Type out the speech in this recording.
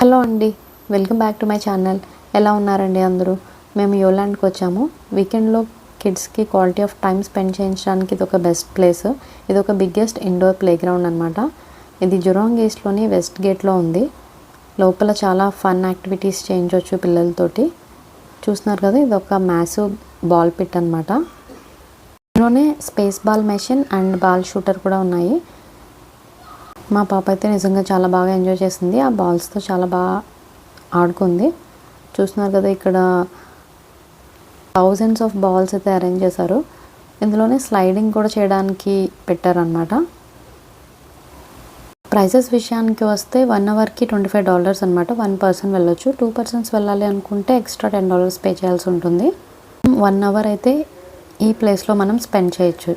Hello అండి, welcome back to my channel. ఎలా ఉన్నారండి అందరూ? మేము యోలాండ్కి వచ్చాము. వీకెండ్లో కిడ్స్కి క్వాలిటీ ఆఫ్ టైం స్పెండ్ చేయించడానికి ఇది ఒక బెస్ట్ ప్లేస్. ఇది ఒక బిగ్గెస్ట్ ఇండోర్ ప్లే గ్రౌండ్ అనమాట. ఇది జురాంగ్ ఈస్ట్లోని వెస్ట్ గేట్లో ఉంది. లోపల చాలా ఫన్ యాక్టివిటీస్ చేయించవచ్చు పిల్లలతోటి. చూస్తున్నారు కదా, ఇది ఒక మ్యాసివ్ బాల్ పిట్ అనమాట. ఇందులోనే space ball machine and ball shooter కూడా ఉన్నాయి. మా పాప అయితే నిజంగా చాలా బాగా ఎంజాయ్ చేసింది. ఆ బాల్స్తో చాలా బాగా ఆడుకుంది. చూస్తున్నారు కదా, ఇక్కడ థౌజండ్స్ ఆఫ్ బాల్స్ అయితే అరేంజ్ చేశారు. ఇందులోనే స్లైడింగ్ కూడా చేయడానికి పెట్టారనమాట. ప్రైజెస్ విషయానికి వస్తే 1 అవర్కి $25 అనమాట. 1 పర్సన్ వెళ్ళొచ్చు. 2 పర్సన్స్ వెళ్ళాలి అనుకుంటే ఎక్స్ట్రా $10 పే చేయాల్సి ఉంటుంది. 1 అవర్ అయితే ఈ ప్లేస్లో మనం స్పెండ్ చేయొచ్చు.